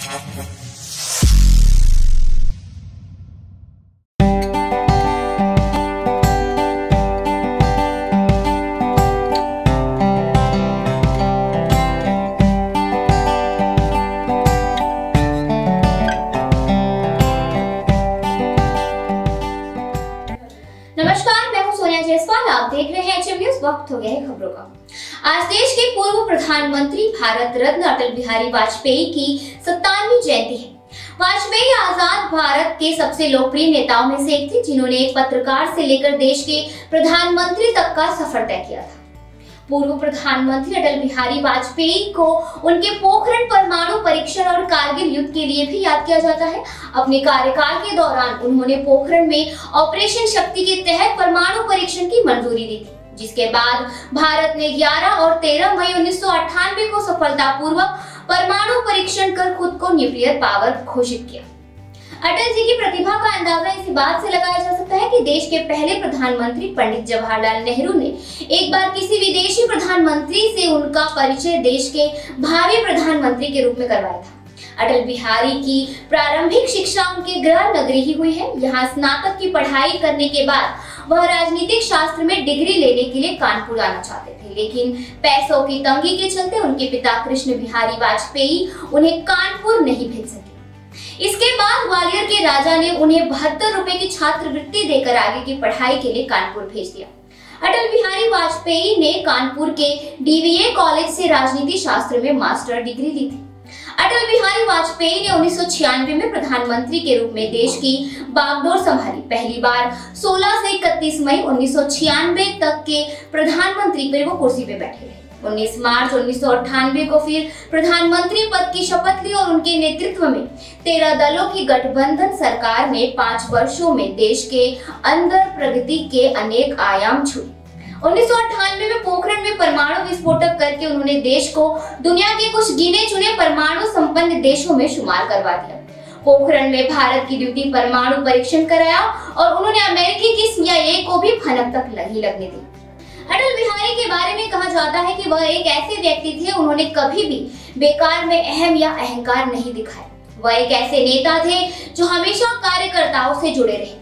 आप देख रहे हैं HM न्यूज़। वक्त हो गया है खबरों का। आज देश के पूर्व प्रधानमंत्री भारत रत्न अटल बिहारी वाजपेयी की 57वीं जयंती है। वाजपेयी आजाद भारत के सबसे लोकप्रिय नेताओं में से एक थे, जिन्होंने एक पत्रकार से लेकर देश के प्रधानमंत्री तक का सफर तय किया था। पूर्व प्रधानमंत्री अटल बिहारी वाजपेयी को उनके पोखरण परमाणु परीक्षण और कारगिल युद्ध के लिए भी याद किया जाता है। अपने कार्यकाल के दौरान उन्होंने पोखरण में ऑपरेशन शक्ति के तहत परमाणु परीक्षण की मंजूरी दी थी, जिसके बाद भारत ने 11 और 13 मई 1998 को सफलतापूर्वक परमाणु परीक्षण कर खुद को न्यूक्लियर पावर घोषित किया। अटल जी की प्रतिभा का अंदाजा इसी बात से लगाया जा सकता है कि देश के पहले प्रधानमंत्री पंडित जवाहरलाल नेहरू ने एक बार किसी विदेशी प्रधानमंत्री से उनका परिचय देश के भावी प्रधानमंत्री के रूप में करवाया था। अटल बिहारी की प्रारंभिक शिक्षा उनके गृह नगरी ही हुई है। यहाँ स्नातक की पढ़ाई करने के बाद वह राजनीतिक शास्त्र में डिग्री लेने के लिए कानपुर आना चाहते थे, लेकिन पैसों की तंगी के चलते उनके पिता कृष्ण बिहारी वाजपेयी उन्हें कानपुर नहीं भेज सके। इसके बाद ग्वालियर के राजा ने उन्हें 72 रुपए की छात्रवृत्ति देकर आगे की पढ़ाई के लिए कानपुर भेज दिया। अटल बिहारी वाजपेयी ने कानपुर के DVA कॉलेज से राजनीति शास्त्र में मास्टर डिग्री ली थी। अटल बिहारी वाजपेयी ने 1996 में प्रधानमंत्री के रूप में देश की बागडोर संभाली। पहली बार 16 से 31 मई 1996 तक के प्रधानमंत्री पर वो कुर्सी पे बैठे रहे। 19 मार्च 1998 को फिर प्रधानमंत्री पद की शपथ ली और उनके नेतृत्व में 13 दलों की गठबंधन सरकार ने 5 वर्षों में देश के अंदर प्रगति के अनेक आयाम छुए। 1998 में पोखरण में परमाणु विस्फोटक करके उन्होंने देश को दुनिया के कुछ गिने चुने परमाणु संपन्न देशों में शुमार करवा दिया। पोखरण में भारत की ड्यूटी परमाणु परीक्षण कराया और उन्होंने अमेरिकी की CIA को भी भनक तक नहीं लगने दी। अटल बिहारी के बारे में कहा जाता है कि वह एक ऐसे व्यक्ति थे, उन्होंने कभी भी बेकार में अहम या अहंकार नहीं दिखाया। वह एक ऐसे नेता थे जो हमेशा कार्यकर्ताओं से जुड़े रहे।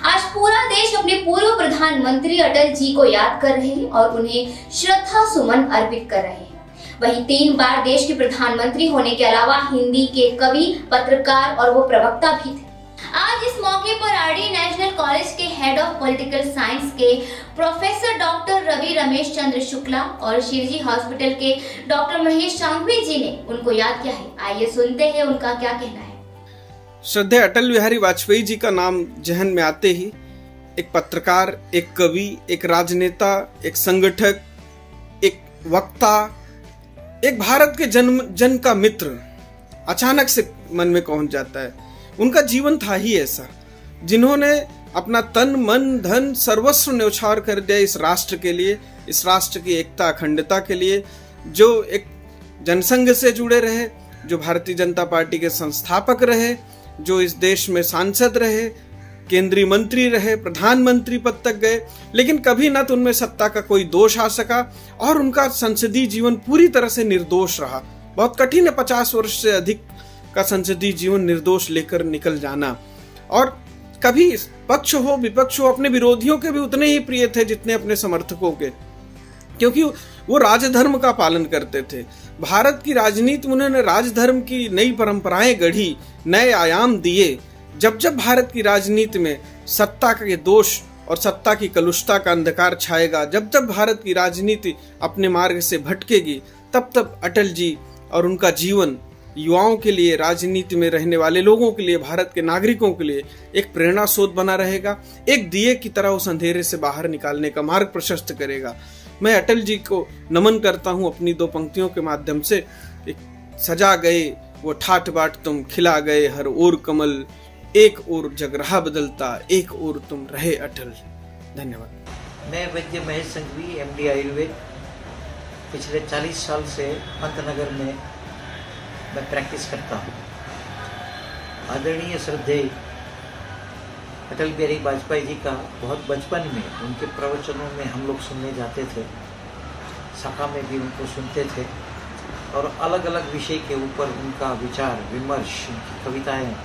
आज पूरा देश अपने पूर्व प्रधानमंत्री अटल जी को याद कर रहे हैं और उन्हें श्रद्धा सुमन अर्पित कर रहे हैं। वहीं 3 बार देश के प्रधानमंत्री होने के अलावा हिंदी के कवि, पत्रकार और वो प्रवक्ता भी थे। आज इस मौके पर RD नेशनल कॉलेज के हेड ऑफ पॉलिटिकल साइंस के प्रोफेसर डॉक्टर रवि रमेश चंद्र शुक्ला और शिरजी हॉस्पिटल के डॉक्टर महेश सांघवी जी ने उनको याद किया है। आइए सुनते हैं उनका क्या कहना है। श्रद्धेय अटल बिहारी वाजपेयी जी का नाम जहन में आते ही एक पत्रकार, एक कवि, एक राजनेता, एक संगठक, एक वक्ता, एक भारत के जन का मित्र अचानक से मन में पहुंच जाता है। उनका जीवन था ही ऐसा, जिन्होंने अपना तन मन धन सर्वस्व न्यौछावर कर दिया इस राष्ट्र के लिए, इस राष्ट्र की एकता अखंडता के लिए, जो एक जनसंघ से जुड़े रहे, जो भारतीय जनता पार्टी के संस्थापक रहे, जो इस देश में सांसद रहे, केंद्रीय मंत्री रहे, प्रधानमंत्री पद तक गए, लेकिन कभी न तो उनमें सत्ता का कोई दोष आ सका और उनका संसदीय जीवन पूरी तरह से निर्दोष रहा। बहुत कठिन है 50 वर्ष से अधिक का संसदीय जीवन निर्दोष लेकर निकल जाना। और कभी पक्ष हो विपक्ष हो, अपने विरोधियों के भी उतने ही प्रिय थे जितने अपने समर्थकों के, क्योंकि वो राजधर्म का पालन करते थे। भारत की राजनीति में उन्होंने राजधर्म की नई परंपराएं गढ़ी, नए आयाम दिए। जब जब भारत की राजनीति में सत्ता के दोष और सत्ता की कलुषता का अंधकार छाएगा, जब जब भारत की राजनीति अपने मार्ग से भटकेगी, तब तब अटल जी और उनका जीवन युवाओं के लिए, राजनीति में रहने वाले लोगों के लिए, भारत के नागरिकों के लिए एक प्रेरणा स्रोत बना रहेगा। एक दिए की तरह उस अंधेरे से बाहर निकालने का मार्ग प्रशस्त करेगा। मैं अटल जी को नमन करता हूं अपनी 2 पंक्तियों के माध्यम से। सजा गए वो ठाठ बाट तुम, खिला गए हर ओर कमल, एक ओर जग रहा बदलता, एक ओर तुम रहे अटल। धन्यवाद। मैं वैद्य महेश संघवी, MD आयुर्वेद, पिछले 40 साल से पंतनगर में मैं प्रैक्टिस करता हूँ। आदरणीय श्रद्धेय अटल बिहारी वाजपेयी जी का बहुत बचपन में उनके प्रवचनों में हम लोग सुनने जाते थे, सभा में भी उनको सुनते थे। और अलग अलग विषय के ऊपर उनका विचार विमर्श, उनकी कविताएं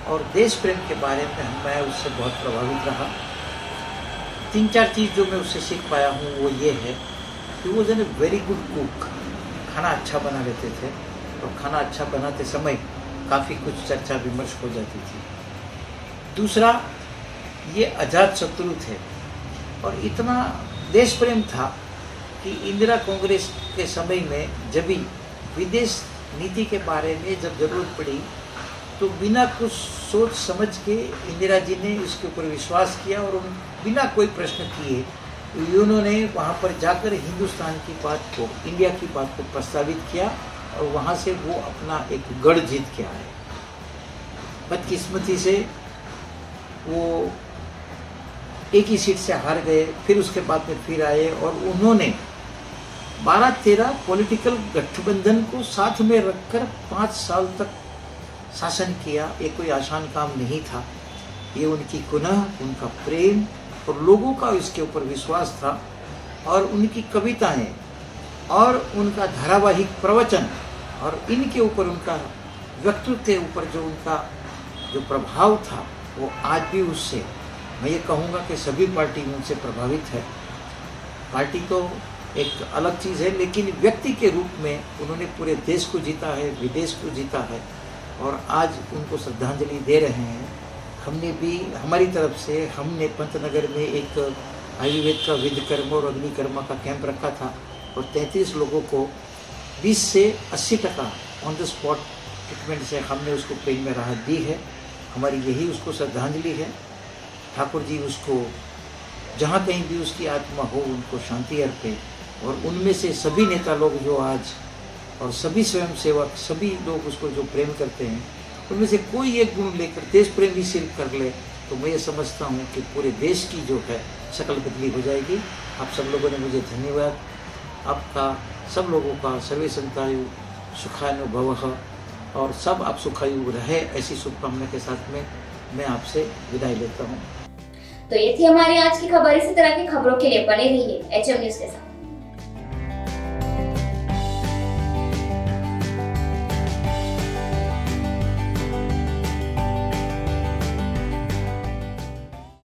और देश प्रेम के बारे में मैं उससे बहुत प्रभावित रहा। 3-4 चीज़ जो मैं उससे सीख पाया हूँ वो ये है कि वो जो वेरी गुड कुक, खाना अच्छा बना लेते थे और खाना अच्छा बनाते समय काफ़ी कुछ चर्चा विमर्श हो जाती थी। दूसरा, ये अजात शत्रु थे और इतना देश प्रेम था कि इंदिरा कांग्रेस के समय में जब भी विदेश नीति के बारे में जब जरूरत पड़ी तो बिना कुछ सोच समझ के इंदिरा जी ने इसके ऊपर विश्वास किया और बिना कोई प्रश्न किए उन्होंने वहाँ पर जाकर हिंदुस्तान की बात को, इंडिया की बात को प्रस्तावित किया और वहाँ से वो अपना एक गढ़ जीत के आए। बदकिस्मती से वो एक ही सीट से हार गए, फिर उसके बाद में फिर आए और उन्होंने 12-13 पॉलिटिकल गठबंधन को साथ में रखकर 5 साल तक शासन किया। ये कोई आसान काम नहीं था। ये उनकी गुनाह, उनका प्रेम और लोगों का इसके ऊपर विश्वास था और उनकी कविताएं और उनका धारावाहिक प्रवचन और इनके ऊपर उनका व्यक्तित्व के ऊपर जो उनका जो प्रभाव था वो आज भी उससे, मैं ये कहूँगा कि सभी पार्टी उनसे प्रभावित है। पार्टी तो एक अलग चीज़ है, लेकिन व्यक्ति के रूप में उन्होंने पूरे देश को जीता है, विदेश को जीता है और आज उनको श्रद्धांजलि दे रहे हैं। हमने भी हमारी तरफ से हमने पंतनगर में एक आयुर्वेद का विधकर्म और अग्निकर्मा का कैंप रखा था और 33 लोगों को 20 से 80% ऑन द स्पॉट ट्रीटमेंट से हमने उसको पेन में राहत दी है। हमारी यही उसको श्रद्धांजलि है। ठाकुर जी उसको जहाँ कहीं भी उसकी आत्मा हो उनको शांति अर्पे और उनमें से सभी नेता लोग जो आज और सभी स्वयंसेवक, सभी लोग उसको जो प्रेम करते हैं, उनमें से कोई एक गुण लेकर देश प्रेम भी सिर्फ कर ले तो मैं ये समझता हूँ कि पूरे देश की जो है शक्ल बदली हो जाएगी। आप सब लोगों ने मुझे धन्यवाद। आपका सब लोगों का सर्वे संतायु सुखानुभवः और सब आप सुखायु रहे, ऐसी शुभकामना के साथ में मैं आपसे विदाई लेता हूँ। तो ये थी हमारी आज की खबर। इसी तरह की खबरों के लिए बने रहिए HM न्यूज़ के साथ।